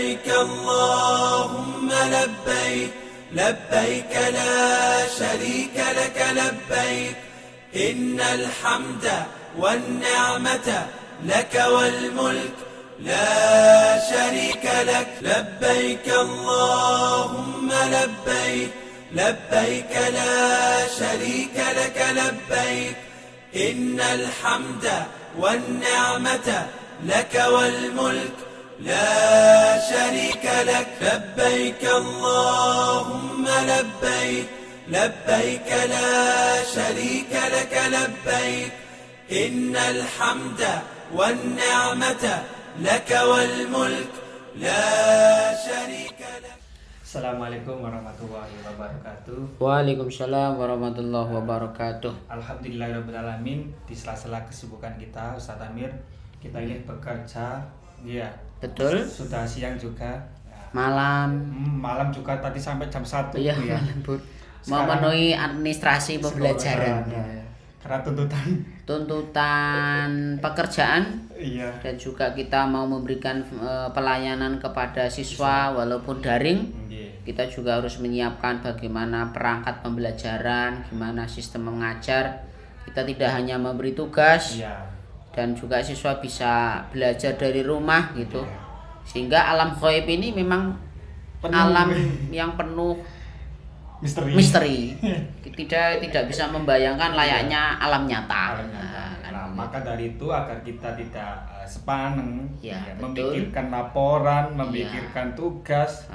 لبيك اللهم لبيك لبيك لا شريك لك لبيك إن الحمد والنعمة لك والملك لا شريك لك لبيك اللهم لبيك لبيك لا شريك لك لبيك إن الحمد والنعمة لك والملك لا شريك لك لبيك اللهم لبيك لبيك لا شريك لك لبيك إن الحمد والنعمة لك والملك لا شريك لك. Assalamualaikum warahmatullahi wabarakatuh. Waalaikumsalam warahmatullahi wabarakatuh. Alhamdulillahirrahmanirrahim. Di sela-sela kesibukan kita, Ustaz Amir, kita ini bekerja. Iya. Betul. Sudah siang juga. Malam. Malam juga tadi sampai jam 1. Iya, ya. malam, Bu. Memenuhi administrasi pembelajaran. Karena Tuntutan pekerjaan. Iya. Dan juga kita mau memberikan pelayanan kepada siswa walaupun daring. Iya. Kita juga harus menyiapkan bagaimana perangkat pembelajaran, gimana sistem mengajar. Kita tidak hanya memberi tugas. Iya. Dan juga siswa bisa belajar dari rumah gitu. Sehingga alam ghaib ini memang alam yang penuh misteri. Tidak bisa membayangkan layaknya alam nyata. Nah, maka dari itu agar kita tidak sepaneng, betul. memikirkan laporan, memikirkan tugas,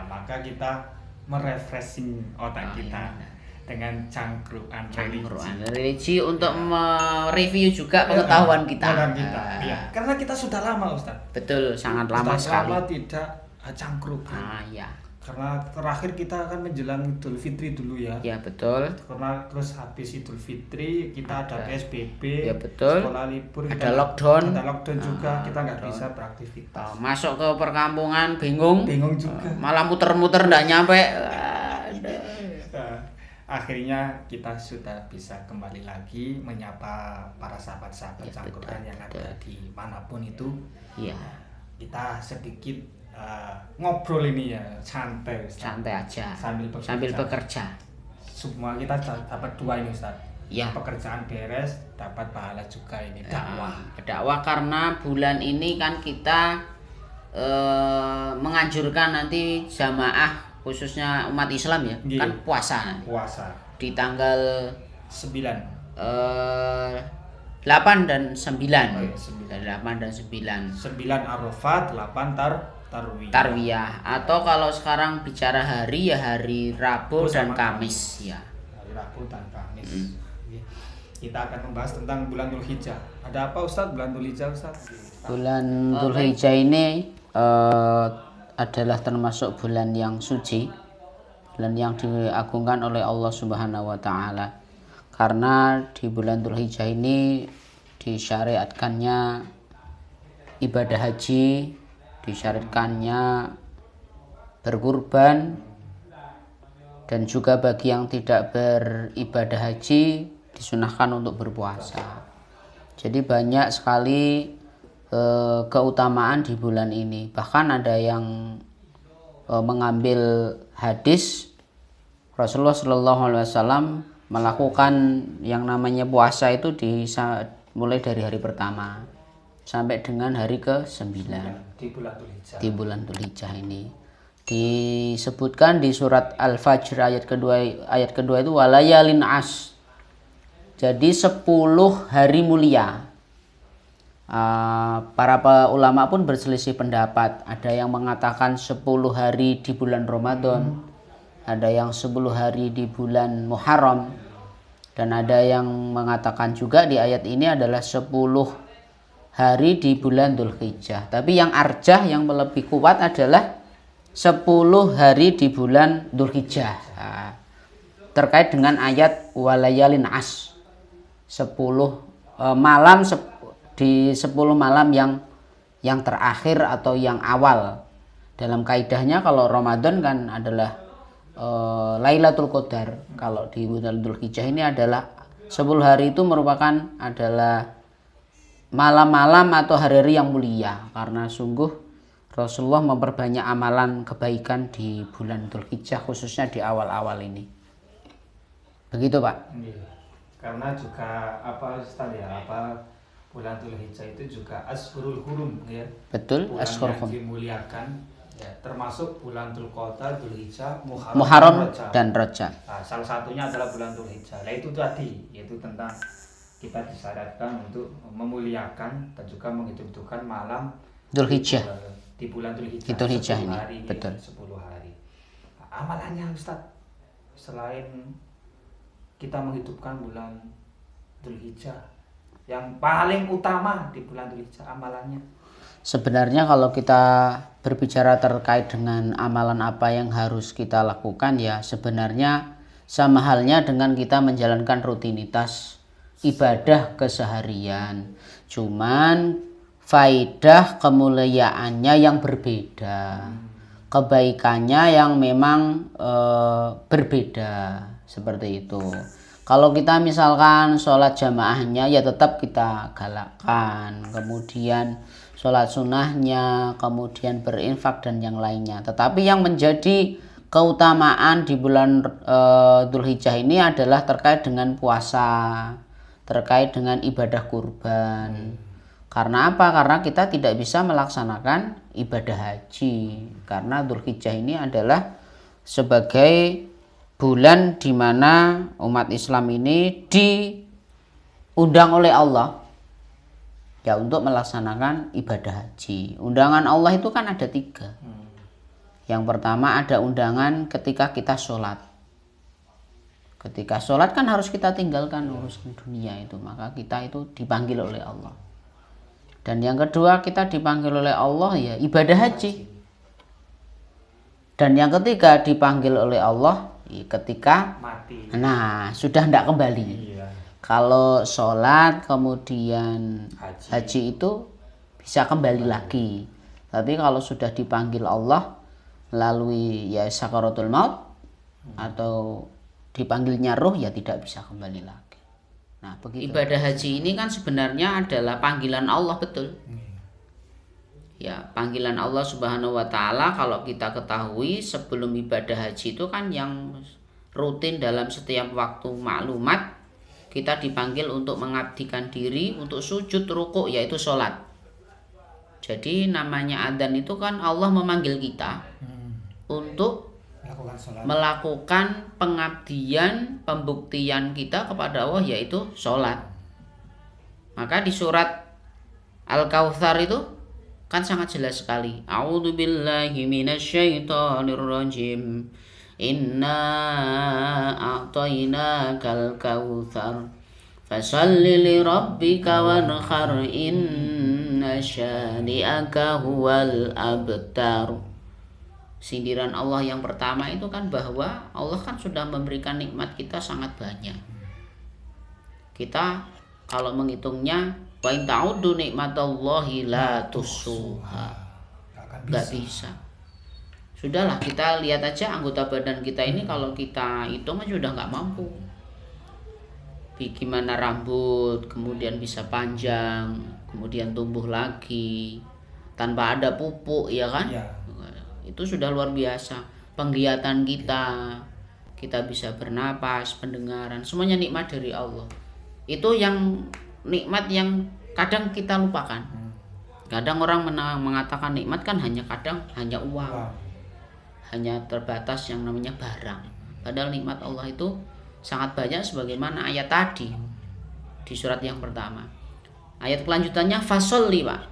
maka kita merefreshing otak kita dengan cangkruan religi untuk mereview juga pengetahuan kita. Karena kita sudah lama, Ustaz. Betul, sangat lama sekali. Lama tidak cangkruk. Karena terakhir kita akan menjelang Idul Fitri dulu ya. Ya, betul. Karena terus habis Idul Fitri kita ada PSBB. Ya, betul. Sekolah libur. Ada lockdown. Ada lockdown juga. Kita nggak bisa beraktivitas. Masuk ke perkampungan bingung. Bingung juga. Malah muter-muter nggak nyampe. Akhirnya kita sudah bisa kembali lagi menyapa para sahabat-sahabat cangkruan yang ada di manapun itu. Iya. Kita sedikit ngobrol ini ya, santai aja sambil bekerja. Semua kita dapat dua ini, Ustaz. Ya. Pekerjaan beres, dapat pahala juga ini, dakwah karena bulan ini kan kita menganjurkan nanti jamaah khususnya umat Islam ya, kan puasa di tanggal 9 8 dan 9. 8 dan 9 Arafat, 8 Tarwiyah. Atau kalau sekarang bicara hari ya hari Rabu dan Kamis ya. Hari Rabu dan Kamis. Kita akan membahas tentang bulan Dzulhijjah. Ada apa, Ustaz, bulan Dzulhijjah, Ustaz? Bulan Dzulhijjah ini adalah termasuk bulan yang suci, bulan yang diagungkan oleh Allah Subhanahu wa taala. Karena di bulan Dzulhijjah ini disyariatkannya ibadah haji, disyariatkannya berkurban, dan juga bagi yang tidak beribadah haji disunahkan untuk berpuasa. Jadi banyak sekali keutamaan di bulan ini. Bahkan ada yang mengambil hadis Rasulullah Shallallahu Alaihi Wasallam melakukan yang namanya puasa itu mulai dari hari pertama sampai dengan hari ke-9 di bulan Dzulhijjah ini. Disebutkan di surat Al-Fajr ayat kedua itu walayalin as. Jadi 10 hari mulia. Para ulama pun berselisih pendapat. Ada yang mengatakan 10 hari di bulan Ramadan, ada yang 10 hari di bulan Muharram, dan ada yang mengatakan juga di ayat ini adalah 10 hari di bulan Dzulhijjah. Tapi yang arjah, yang lebih kuat adalah 10 hari di bulan Dzulhijjah. Terkait dengan ayat walayalin as, 10 malam di 10 malam yang terakhir atau yang awal. Dalam kaidahnya kalau Ramadan kan adalah Lailatul Qadar. Kalau di bulan Dzulhijjah ini adalah 10 hari itu merupakan adalah malam-malam atau hari-hari yang mulia, karena sungguh Rasulullah memperbanyak amalan kebaikan di bulan Dzulhijjah, khususnya di awal-awal ini. Begitu Pak? Iya. Karena juga apa Ustaz ya, apa bulan Dzulhijjah itu juga Ashurul Hurum ya. Betul, Bulan Ashurul yang Hurum. dimuliakan ya, termasuk bulan Dzulqa'dah, Dzulhijjah, Muharram Rajab. dan Rajab. Nah, salah satunya adalah bulan Dzulhijjah. Nah, itu tadi yaitu tentang kita disyaratkan untuk memuliakan dan juga menghitung-hitungkan malam Dzulhijjah. di bulan Dzulhijjah. Dzulhijjah 10 ini, hari, betul. 10 hari. Nah, amalannya Ustaz, selain kita menghidupkan bulan Dzulhijjah, yang paling utama di bulan Dzulhijjah amalannya. Sebenarnya kalau kita berbicara terkait dengan amalan apa yang harus kita lakukan, ya sebenarnya sama halnya dengan kita menjalankan rutinitas ibadah keseharian. Cuman faidah kemuliaannya yang berbeda, kebaikannya yang memang berbeda, seperti itu. Kalau kita misalkan sholat jamaahnya ya tetap kita galakkan, kemudian sholat sunnahnya, kemudian berinfak dan yang lainnya. Tetapi yang menjadi keutamaan di bulan Dzulhijjah ini adalah terkait dengan puasa, terkait dengan ibadah kurban. Karena apa? Karena kita tidak bisa melaksanakan ibadah haji. Karena Dzulhijjah ini adalah sebagai bulan di mana umat Islam ini diundang oleh Allah ya untuk melaksanakan ibadah haji. Undangan Allah itu kan ada 3. Yang pertama ada undangan ketika kita sholat. Ketika sholat kan harus kita tinggalkan urusan dunia itu, maka kita itu dipanggil oleh Allah. Dan yang kedua kita dipanggil oleh Allah ya ibadah haji. Dan yang ketiga dipanggil oleh Allah ketika Mati. nah sudah tidak kembali. Iya. Kalau sholat kemudian Haji. haji itu bisa kembali lagi. Tapi kalau sudah dipanggil Allah melalui ya sakaratul maut atau dipanggilnya ruh ya tidak bisa kembali lagi. Nah, begitu. Ibadah haji ini kan sebenarnya adalah panggilan Allah, betul. Ya, panggilan Allah Subhanahu wa taala kalau kita ketahui sebelum ibadah haji itu kan yang rutin dalam setiap waktu maklumat kita dipanggil untuk mengabdikan diri, untuk sujud, rukuk, yaitu sholat. Jadi namanya adzan itu kan Allah memanggil kita untuk melakukan pengabdian, pembuktian kita kepada Allah, yaitu sholat. Maka di surat Al-Kautsar itu kan sangat jelas sekali. A'udzubillahi minasyaitonirrajim. Inna a'tainakal kautsar. Fasalli li rabbika wanhar inna syani'aka huwal abtar. Sindiran Allah yang pertama itu kan bahwa Allah kan sudah memberikan nikmat kita sangat banyak. Kita kalau menghitungnya wa in ta'uddu nikmatallahi la tuhsuha. Enggak bisa. Sudahlah, kita lihat aja anggota badan kita ini kalau kita hitung aja sudah nggak mampu. Gimana rambut kemudian bisa panjang, kemudian tumbuh lagi tanpa ada pupuk, ya kan? Ya. Itu sudah luar biasa. Penglihatan kita bisa bernapas, pendengaran, semuanya nikmat dari Allah. Itu yang nikmat yang kadang kita lupakan. Kadang orang mengatakan nikmat kan hanya uang, hanya terbatas yang namanya barang. Padahal nikmat Allah itu sangat banyak, sebagaimana ayat tadi di surat yang pertama. Ayat kelanjutannya fasolli, Pak.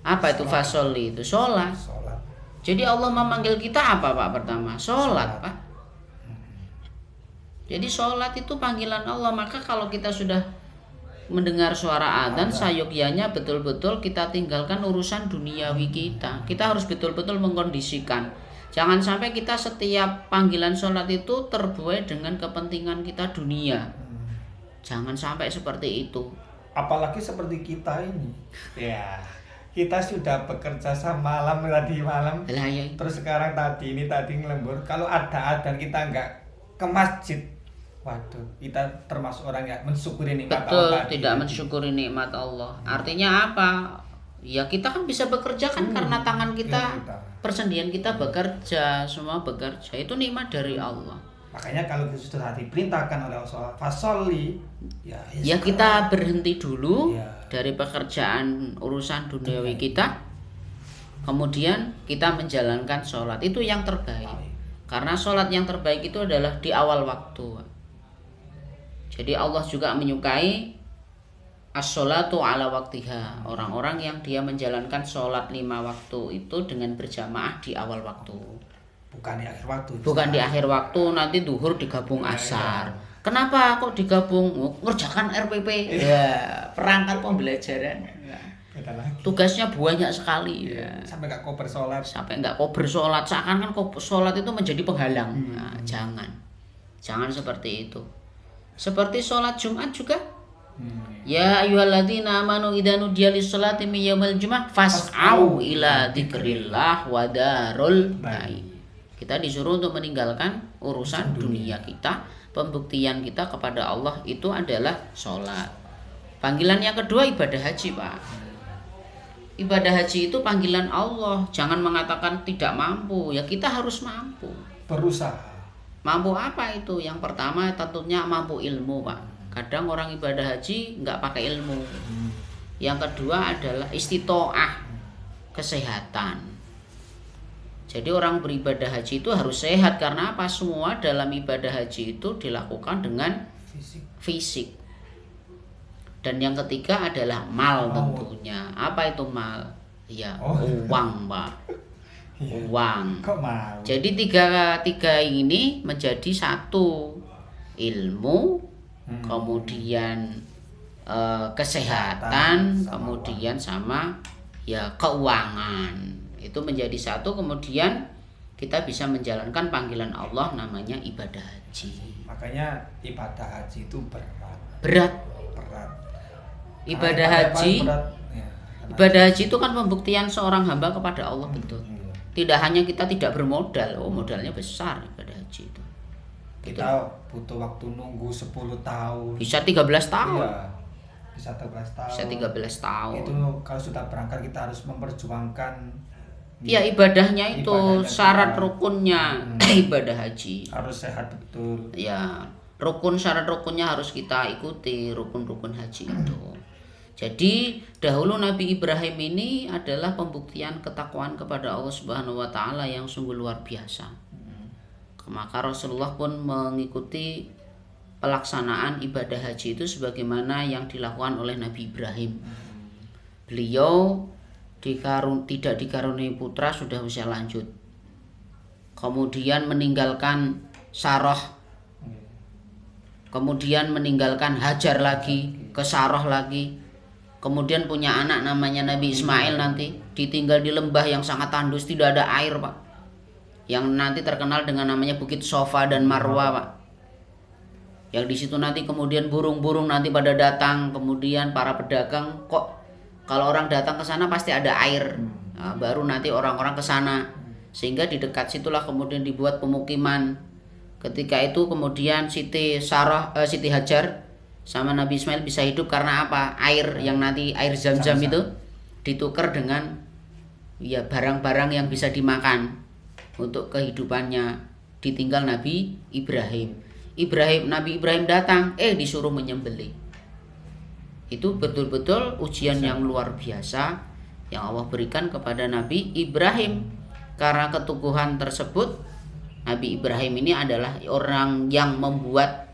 Apa itu fasolli? Itu sholat. Jadi Allah memanggil kita apa, Pak? Pertama sholat, Pak. Jadi sholat itu panggilan Allah. Maka kalau kita sudah mendengar suara adzan, sayogyanya betul-betul kita tinggalkan urusan duniawi kita. Kita harus betul-betul mengkondisikan. Jangan sampai kita setiap panggilan sholat itu terbuai dengan kepentingan kita dunia. Jangan sampai seperti itu. Apalagi seperti kita ini. Ya, kita sudah bekerja malam malam. Lah, ya. Terus sekarang tadi ngelembur. Kalau ada adzan kita nggak ke masjid, waduh, kita termasuk orang yang mensyukuri nikmat Betul, Allah. tidak mensyukuri nikmat Allah. Artinya apa? Ya kita kan bisa bekerja kan karena tangan kita, persendian kita bekerja, semua bekerja. Itu nikmat dari Allah. Makanya kalau sudah diperintahkan oleh Allah fasoli, ya kita berhenti dulu Ya. dari pekerjaan urusan duniawi kita. Kemudian kita menjalankan sholat. Itu yang terbaik. Karena sholat yang terbaik itu adalah di awal waktu. Jadi Allah juga menyukai as-sholatu ala waktiha. Orang-orang yang dia menjalankan sholat 5 waktu itu dengan berjamaah di awal waktu. Bukan di akhir waktu. Bukan di akhir waktu, nanti duhur digabung asar. Kenapa kok digabung? Ngerjakan RPP. Ya, perangkat pembelajaran. Beda lagi. Tugasnya banyak sekali. Ya. Sampai nggak koper sholat. Sampai nggak kober sholat. Seakan kan sholat itu menjadi penghalang. Nah, jangan seperti itu. Seperti sholat Jumat juga. Ya ayyuhalladzina amanu idza nudiya lis-sholati min yaumil jumu'ah fas'au ila dzikrillah wa darul bai. Kita disuruh untuk meninggalkan urusan dunia kita, pembuktian kita kepada Allah itu adalah sholat. Panggilan yang kedua ibadah haji, Pak. Ibadah haji itu panggilan Allah. Jangan mengatakan tidak mampu, ya kita harus mampu. Berusaha. Mampu apa itu? Yang pertama tentunya mampu ilmu, Pak. Kadang orang ibadah haji nggak pakai ilmu. Yang kedua adalah istitoah, kesehatan. Jadi orang beribadah haji itu harus sehat. Karena apa? Semua dalam ibadah haji itu dilakukan dengan fisik. Dan yang ketiga adalah mal tentunya. Apa itu mal? Ya, uang, Pak. Uang. Kok mau? Jadi tiga ini menjadi satu. Ilmu, kemudian kesehatan, kemudian sama ya keuangan. Itu menjadi satu, kemudian kita bisa menjalankan panggilan Allah namanya ibadah haji. Makanya ibadah haji itu berat. Berat. Ibadah haji. Ibadah haji itu kan pembuktian seorang hamba kepada Allah, betul. Tidak hanya kita tidak bermodal, modalnya besar ibadah haji itu. Kita butuh waktu nunggu 10 tahun. Bisa 13 tahun. Iya. Bisa 13 tahun. Bisa 13 tahun. Itu kalau sudah berangkat kita harus memperjuangkan. Ya ibadahnya itu syarat rukunnya ibadah haji. Harus sehat betul. Ya, syarat rukunnya harus kita ikuti, rukun-rukun haji itu. Jadi dahulu Nabi Ibrahim ini adalah pembuktian ketakwaan kepada Allah Subhanahu wa taala yang sungguh luar biasa. Maka Rasulullah pun mengikuti pelaksanaan ibadah haji itu sebagaimana yang dilakukan oleh Nabi Ibrahim. Beliau tidak dikaruniai putra, sudah usia lanjut. Kemudian meninggalkan Sarah. Kemudian meninggalkan Hajar lagi, ke Sarah lagi. Kemudian punya anak namanya Nabi Ismail nanti, ditinggal di lembah yang sangat tandus, tidak ada air, Pak. Yang nanti terkenal dengan namanya Bukit Sofa dan Marwa, Pak. Yang di situ nanti kemudian burung-burung nanti pada datang, kemudian para pedagang kok kalau orang datang ke sana pasti ada air. Nah, baru nanti orang-orang ke sana. Sehingga di dekat situlah kemudian dibuat pemukiman. Ketika itu kemudian Siti Hajar sama Nabi Ismail bisa hidup karena apa? Air yang nanti air Zam-Zam itu ditukar dengan ya barang-barang yang bisa dimakan untuk kehidupannya. Ditinggal Nabi Ibrahim. Nabi Ibrahim datang, disuruh menyembelih. Itu betul-betul ujian yang luar biasa yang Allah berikan kepada Nabi Ibrahim. Karena keteguhan tersebut, Nabi Ibrahim ini adalah orang yang membuat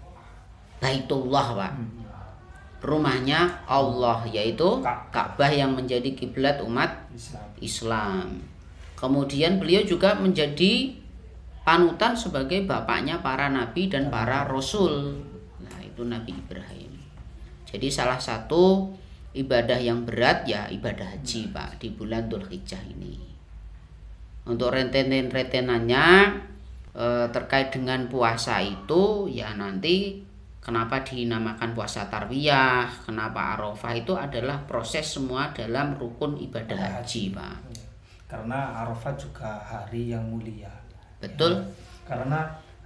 Baitullah, Pak. Rumahnya Allah, yaitu Ka'bah yang menjadi kiblat umat Islam. Kemudian beliau juga menjadi panutan sebagai bapaknya para nabi dan para rasul. Nah, itu Nabi Ibrahim. Jadi salah satu ibadah yang berat ya ibadah haji, Pak, di bulan Dzulhijjah ini. Untuk rentenannya terkait dengan puasa itu ya nanti kenapa dinamakan puasa tarwiyah, kenapa Arafah, itu adalah proses semua dalam rukun ibadah haji, Pak. Karena Arafah juga hari yang mulia. Betul. Ya, karena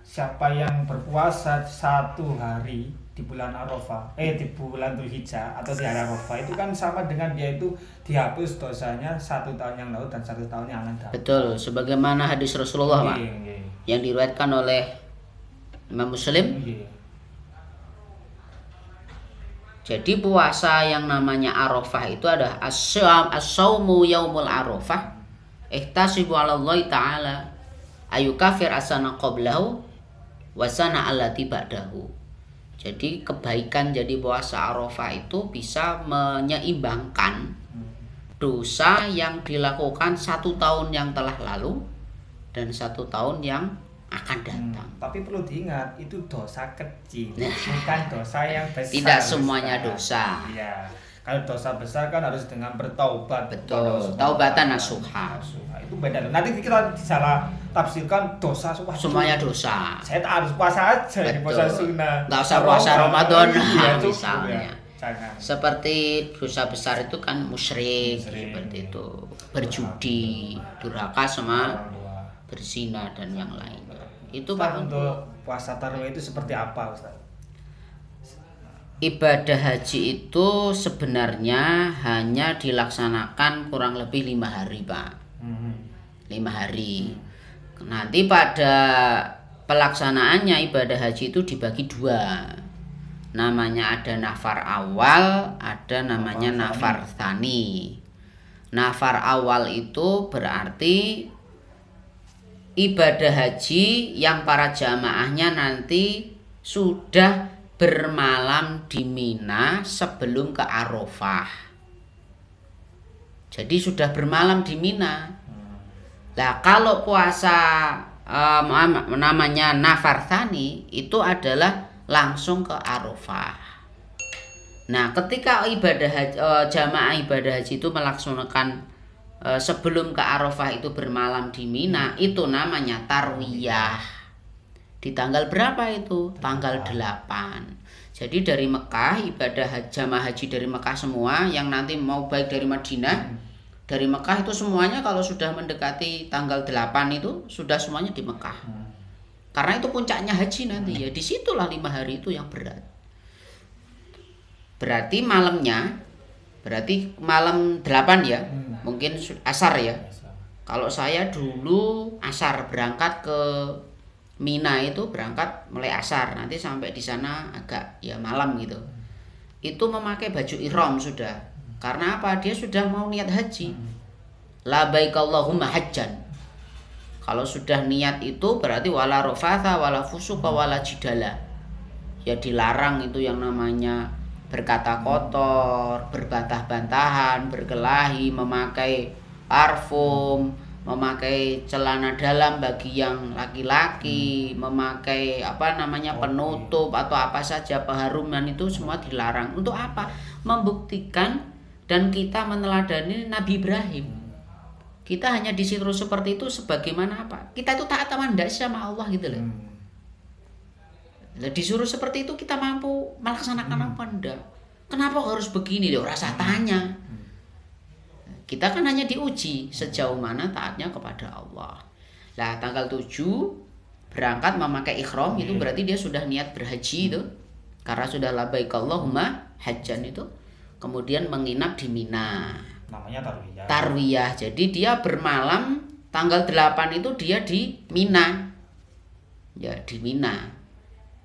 siapa yang berpuasa 1 hari di bulan Arafah, di bulan Dzulhijjah atau di hari Arafah itu kan sama dengan dia itu dihapus dosanya 1 tahun yang lalu dan 1 tahun yang akan datang. Betul, sebagaimana hadis Rasulullah, Pak, yang diriwayatkan oleh Imam Muslim. Jadi puasa yang namanya Arafah itu adalah as-saumu yaumul Arafah. Ihtasibu 'ala Allah taala ayukafir asana qablahu wa sana allati ba'dahu. Jadi kebaikan jadi puasa Arafah itu bisa menyeimbangkan dosa yang dilakukan 1 tahun yang telah lalu dan 1 tahun yang akan datang. Tapi perlu diingat itu dosa kecil, bukan dosa yang besar. Tidak semuanya dosa. Iya. Kalau dosa besar kan harus dengan bertaubat. Betul. Taubatan nasuha. Itu beda. Nanti kita salah tafsirkan dosa semuanya dosa. Saya tak harus puasa aja, di puasa sunnah. Nggak usah puasa Ramadan, iya, misalnya. Jangan. Seperti dosa besar itu kan musyrik, seperti itu, berjudi, durhaka sama berzina dan yang lainnya. Itu Pak, untuk puasa tarawih itu seperti apa, Ustaz? Ibadah haji itu sebenarnya hanya dilaksanakan kurang lebih 5 hari, Pak. 5 hari. Nanti pada pelaksanaannya ibadah haji itu dibagi 2. Namanya ada nafar awal, ada namanya nafar tsani. Nafar awal itu berarti ibadah haji yang para jamaahnya nanti sudah bermalam di Mina sebelum ke Arafah. Jadi sudah bermalam di Mina. Nah, kalau puasa namanya nafar tsani itu adalah langsung ke Arafah. Nah, ketika jamaah ibadah haji itu melaksanakan sebelum ke Arafah itu bermalam di Mina, itu namanya tarwiyah. Di tanggal berapa itu? Tanggal 8. Jadi dari Mekah, jamaah haji dari Mekah semua yang nanti mau baik dari Madinah, dari Mekah itu semuanya kalau sudah mendekati tanggal 8 itu sudah semuanya di Mekah. Karena itu puncaknya haji nanti ya, disitulah 5 hari itu yang berat. Berarti malam 8 ya, mungkin asar ya. Kalau saya dulu asar berangkat ke Mina itu berangkat mulai asar, nanti sampai di sana agak ya malam gitu. Itu memakai baju ihram sudah. Karena apa? Dia sudah mau niat haji. Labbaik Allahumma hajjan. Kalau sudah niat itu berarti wala rafatha wala fusuqa wala jidala. Ya dilarang itu yang namanya berkata kotor, berbantah-bantahan, berkelahi, memakai parfum, memakai celana dalam bagi yang laki-laki, memakai penutup atau apa saja pengharuman itu semua dilarang. Untuk apa? Membuktikan dan kita meneladani Nabi Ibrahim. Kita hanya disuruh seperti itu sebagaimana apa? Kita itu taat sama ndak sama Allah gitu loh. Disuruh seperti itu kita mampu melaksanakan apa ndak? Kenapa harus begini? Dia rasa tanya. Kita kan hanya diuji sejauh mana taatnya kepada Allah. Lah tanggal 7 berangkat memakai ihram itu berarti dia sudah niat berhaji itu. Karena sudah labbaik Allahumma hajjan itu. Kemudian menginap di Mina. Namanya tarwiyah. Tarwiyah. Jadi dia bermalam tanggal 8 itu dia di Mina. Ya di Mina.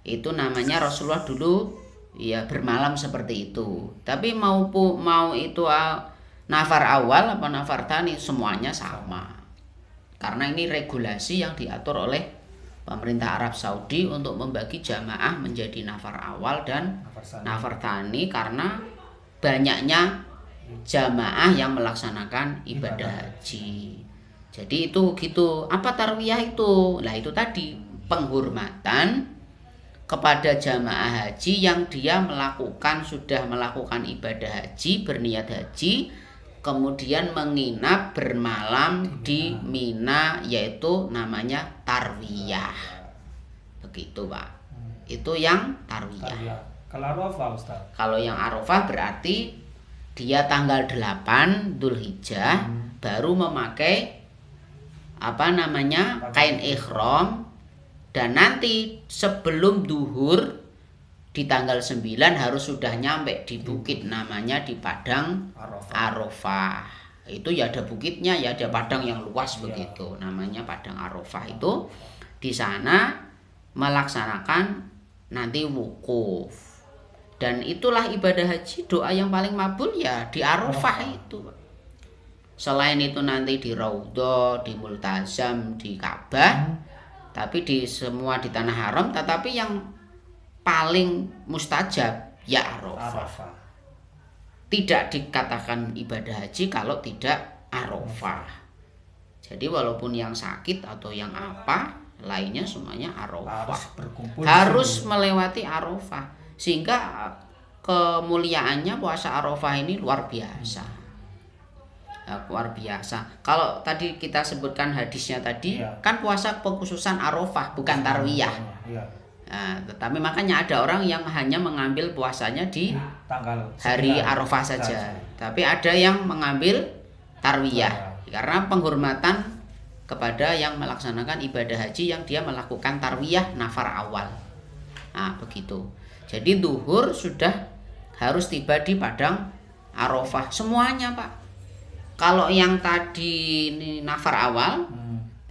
Itu namanya Rasulullah dulu ya bermalam seperti itu. Tapi mau itu nafar awal apa nafar tsani semuanya sama. Karena ini regulasi yang diatur oleh pemerintah Arab Saudi untuk membagi jamaah menjadi nafar awal dan nafar tsani karena banyaknya jamaah yang melaksanakan ibadah haji. Jadi itu gitu. Apa tarwiyah itu? Lah itu tadi penghormatan kepada jamaah haji yang dia sudah melakukan ibadah haji, berniat haji, kemudian menginap bermalam di Mina, yaitu namanya tarwiyah. Begitu Pak. Itu yang tarwiyah. Kalau Arafah Ustaz? Kalau yang Arafah berarti dia tanggal 8 Dzulhijjah baru memakai kain ihram. Dan nanti sebelum duhur di tanggal 9 harus sudah nyampe di bukit namanya di Padang Arafah. Itu ya ada bukitnya, ya ada padang yang luas begitu, namanya Padang Arafah. Itu di sana melaksanakan nanti wukuf. Dan itulah ibadah haji, doa yang paling makbul ya di Arafah itu. Selain itu nanti di Raudhah, di Multazam, di Ka'bah, tapi di semua di tanah haram, tetapi yang paling mustajab ya Arafah. Tidak dikatakan ibadah haji kalau tidak Arafah. Jadi walaupun yang sakit atau yang apa lainnya semuanya Arafah. Harus melewati Arafah, sehingga kemuliaannya puasa Arafah ini luar biasa. Luar biasa. Kalau tadi kita sebutkan hadisnya tadi, kan puasa pengkhususan Arafah bukan tarwiyah. Nah, tetapi makanya ada orang yang hanya mengambil puasanya di tanggal hari Arafah saja. Tapi ada yang mengambil tarwiyah karena penghormatan kepada yang melaksanakan ibadah haji yang dia melakukan tarwiyah nafar awal. Nah, begitu. Jadi duhur sudah harus tiba di Padang Arafah semuanya, Pak. Kalau yang tadi ini nafar awal,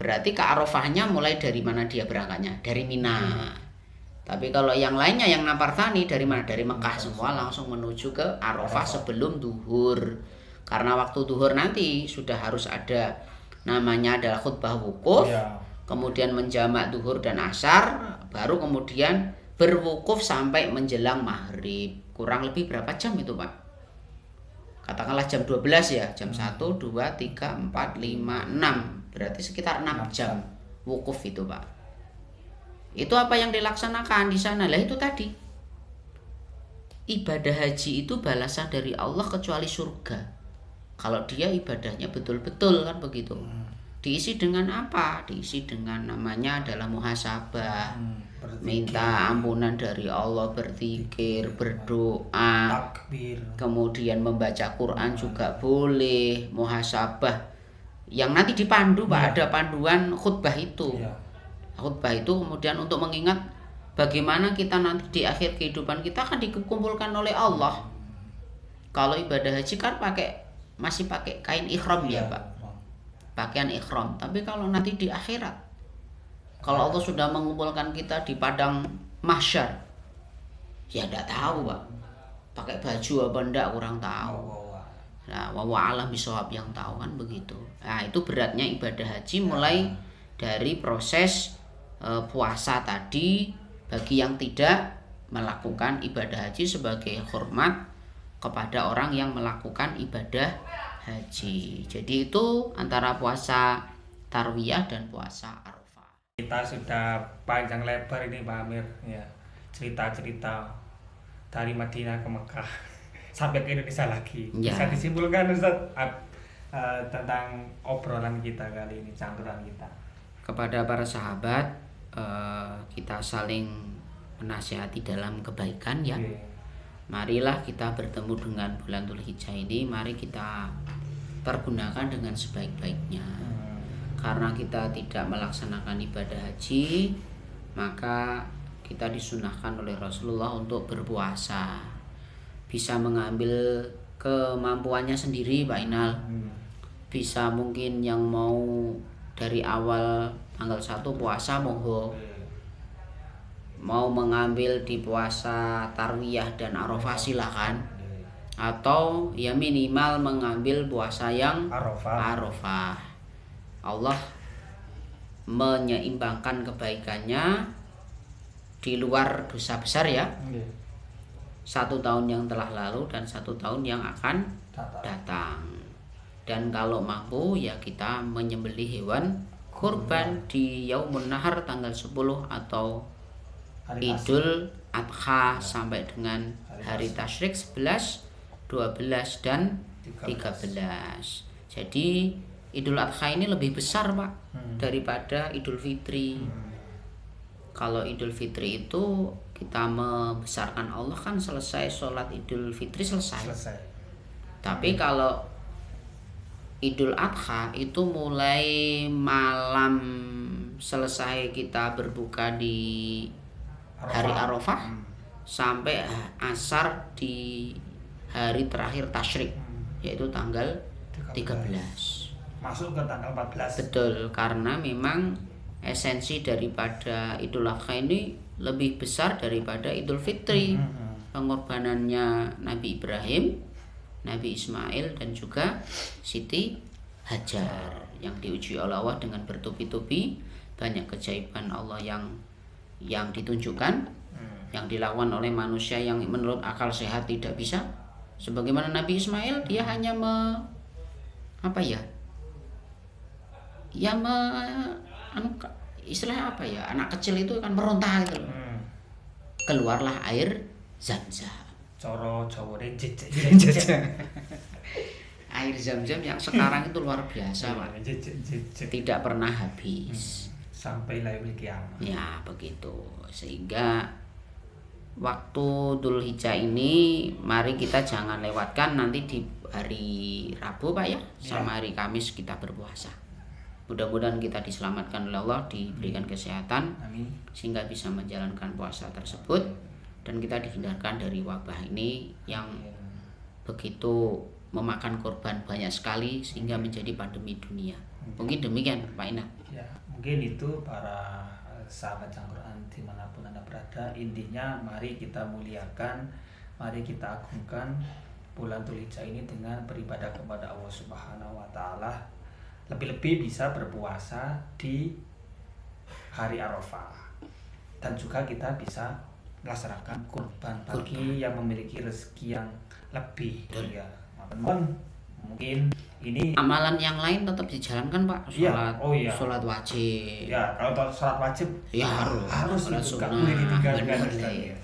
berarti ke Arafahnya mulai dari mana dia berangkatnya? Dari Mina. Tapi kalau yang lainnya yang nafar tsani dari mana? Dari Mekah semua langsung menuju ke Arafah sebelum duhur. Karena waktu duhur nanti sudah harus ada namanya adalah khutbah wukuf, kemudian menjamak duhur dan asar, baru kemudian berwukuf sampai menjelang maghrib. Kurang lebih berapa jam itu, Pak? Katakanlah jam 12 ya, jam 1, 2, 3, 4, 5, 6. Berarti sekitar 6 jam wukuf itu, Pak. Itu apa yang dilaksanakan di sana? Lah itu tadi. Ibadah haji itu balasan dari Allah kecuali surga. Kalau dia ibadahnya betul-betul kan begitu. Diisi dengan apa? Diisi dengan namanya adalah muhasabah. Minta ampunan dari Allah, berzikir, berdoa, takbir. Kemudian membaca Quran juga boleh, muhasabah. Yang nanti dipandu, Pak, ada panduan khutbah itu. Khutbah itu kemudian untuk mengingat bagaimana kita nanti di akhir kehidupan kita akan dikumpulkan oleh Allah. Kalau ibadah haji kan masih pakai kain ihram ya, Pak. Pakaian ihram. Tapi kalau nanti di akhirat, kalau Allah sudah mengumpulkan kita di padang mahsyar, ya enggak tahu, Pak. Pakai baju apa enggak kurang tahu. Nah, wa alam bisawab yang tahu kan begitu. Nah, itu beratnya ibadah haji mulai dari proses puasa tadi bagi yang tidak melakukan ibadah haji sebagai hormat kepada orang yang melakukan ibadah haji. Jadi itu antara puasa tarwiyah dan puasa Arafah. Kita sudah panjang lebar ini Pak Amir ya, cerita-cerita dari Madinah ke Mekah sampai ke Indonesia lagi. Bisa disimpulkan Ustaz tentang obrolan kita kali ini, cangkuran kita. Kepada para sahabat, kita saling menasihati dalam kebaikan ya. Marilah kita bertemu dengan bulan Dzulhijjah ini, mari kita pergunakan dengan sebaik-baiknya. Karena kita tidak melaksanakan ibadah haji, maka kita disunahkan oleh Rasulullah untuk berpuasa. Bisa mengambil kemampuannya sendiri, Pak Inal. Bisa mungkin yang mau dari awal tanggal 1 puasa monggo. Mau mengambil di puasa tarwiyah dan Arafah silakan. Atau ya minimal mengambil puasa yang Arafah. Allah menyeimbangkan kebaikannya di luar dosa besar ya. 1 tahun yang telah lalu dan 1 tahun yang akan datang. Dan kalau mampu ya kita menyembelih hewan kurban di Yaumun Nahar tanggal 10 atau Idul Adha sampai dengan hari Tasyrik 11, 12 dan 13. Jadi Idul Adha ini lebih besar, Pak, daripada Idul Fitri. Kalau Idul Fitri itu kita membesarkan Allah kan selesai sholat Idul Fitri selesai. Tapi kalau Idul Adha itu mulai malam selesai kita berbuka di hari Arafah sampai asar di hari terakhir tasyrik, yaitu tanggal 13. Masuk ke tanggal 14. Betul, karena memang esensi daripada Idul Adha ini lebih besar daripada Idul Fitri. Pengorbanannya Nabi Ibrahim, Nabi Ismail, dan juga Siti Hajar yang diuji oleh Allah dengan bertubi-tubi. Banyak keajaiban Allah yang ditunjukkan, yang dilakukan oleh manusia yang menurut akal sehat tidak bisa. Sebagaimana Nabi Ismail, dia hanya istilahnya apa ya, anak kecil itu kan meronta gitu. Keluarlah air Zam-Zam. Coro Jawa jejak. Air Zam-Zam yang sekarang itu luar biasa, Pak. Jejak. Tidak pernah habis. Sampai yaumil kiamat. Ya, begitu. Sehingga waktu Dzul Hijjah ini mari kita jangan lewatkan. Nanti di hari Rabu, Pak ya, sama hari Kamis kita berpuasa. Mudah-mudahan kita diselamatkan oleh Allah, diberikan kesehatan, Amin. sehingga bisa menjalankan puasa tersebut, dan kita dihindarkan dari wabah ini yang begitu memakan korban banyak sekali sehingga menjadi pandemi dunia. Mungkin demikian, Pak Ina. Ya, mungkin itu para sahabat Al-Quran dimanapun Anda berada. Intinya mari kita muliakan, mari kita agungkan bulan Dzul Hijjah ini dengan beribadah kepada Allah Subhanahu wa Ta'ala. Lebih-lebih bisa berpuasa di hari Arafah, dan juga kita bisa melaksanakan kurban bagi yang memiliki rezeki yang lebih. Ya, mungkin ini Amalan yang lain tetap dijalankan, Pak. Sholat, Iya. sholat wajib. Ya, kalau sholat wajib Ya harus itu sunnah, nggak boleh ditinggalkan. benar, Ustaz, ya. ya.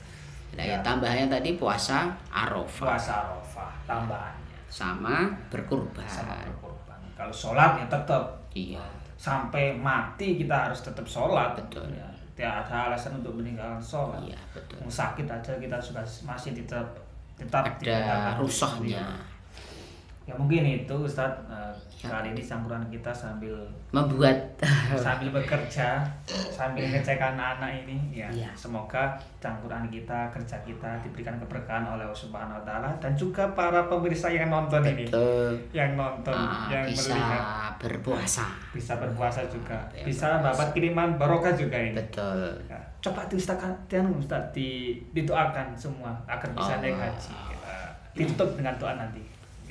Nah, ya tambahannya tadi puasa Arafah Puasa Arafah tambahannya sama berkurban. sama berkorban. Kalau sholat ya tetap Iya, sampai mati kita harus tetap sholat. betul. Ya, tidak ada alasan untuk meninggalkan sholat. Iya, betul. Mau sakit aja kita juga masih tetap Ada ditinggalkan. rusuhnya. Ya mungkin itu Ustadz, kali ini Sangkuran kita sambil Membuat bekerja, sambil ngecek anak-anak ini ya. Iya. Semoga Sangkuran kita, kerja kita diberikan keberkahan oleh Allah Subhanahu wa Ta'ala, dan juga para pemirsa yang nonton ini, betul, yang nonton, yang bisa melihat berpuasa. bisa berpuasa juga, Ya, bisa dapat kiriman barokah juga ini. Betul. Ya, coba Ustadz didoakan semua agar bisa naik haji. Ditutup dengan doa nanti.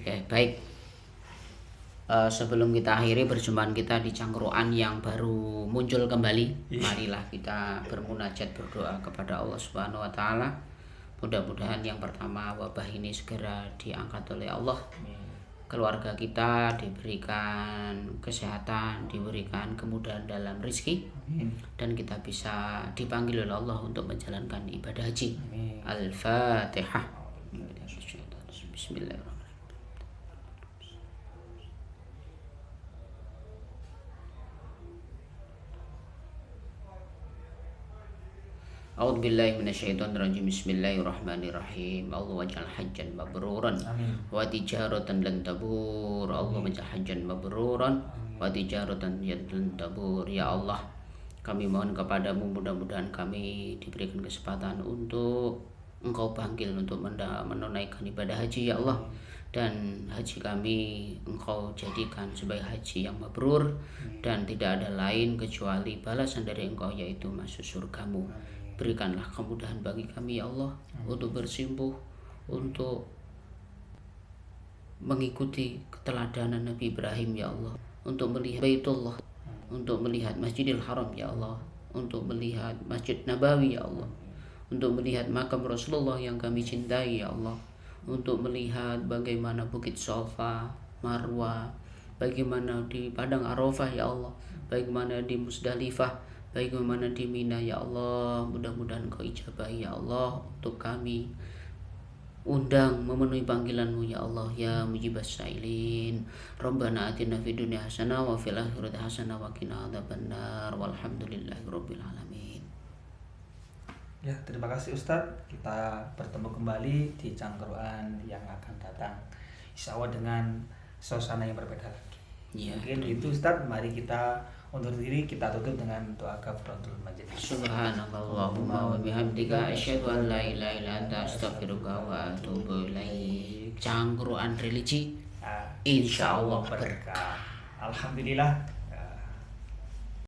Oke, baik. Sebelum kita akhiri perjumpaan kita di Cangkruan yang baru muncul kembali, marilah kita bermunajat, berdoa kepada Allah Subhanahu wa Ta'ala. Mudah-mudahan yang pertama, wabah ini segera diangkat oleh Allah. Keluarga kita diberikan kesehatan, diberikan kemudahan dalam rezeki, dan kita bisa dipanggil oleh Allah untuk menjalankan ibadah haji. Al-Fatihah. Bismillahirrahmanirrahim. A'udzu billahi minasyaitonir rajim. Bismillahirrahmanirrahim. Allah waj'al hajjan mabruran wa tijaratan lan tabur. Allah waj'al hajjan mabruran wa tijaratan lan tabur. Ya Allah, kami mohon kepadamu, mudah-mudahan kami diberikan kesempatan untuk Engkau panggil untuk menunaikan ibadah haji, ya Allah. Dan haji kami Engkau jadikan sebagai haji yang mabrur, dan tidak ada lain kecuali balasan dari Engkau, yaitu masuk surgamu. Berikanlah kemudahan bagi kami, ya Allah, untuk bersimpuh, untuk mengikuti keteladanan Nabi Ibrahim, ya Allah, untuk melihat Baitullah, untuk melihat Masjidil Haram, ya Allah, untuk melihat Masjid Nabawi, ya Allah, untuk melihat makam Rasulullah yang kami cintai, ya Allah, untuk melihat bagaimana Bukit Safa, Marwah, bagaimana di Padang Arafah, ya Allah, bagaimana di Musdalifah, bagaimana di Mina, ya Allah. Mudah-mudahan Kau ijabahi, ya Allah, untuk kami undang memenuhi panggilan-Mu, ya Allah, ya mujibas sa'ilin. Rabbana atina fid dunya hasanah wa fil akhirati hasanah wa qina adzabannar. Walhamdulillahirabbil alamin. Ya, terima kasih Ustadz. Kita bertemu kembali di Cangkruan yang akan datang, insya Allah dengan suasana yang berbeda lagi. Iya. Mungkin itu Ustaz, mari kita undur diri, kita tutup dengan doa kafaratul majelis. Subhanallahumma wa bihamdika asyhadu an la ilaha illa anta astaghfiruka wa atubu ilaik. Cangkruan religi Nah, insyaallah berkah. Alhamdulillah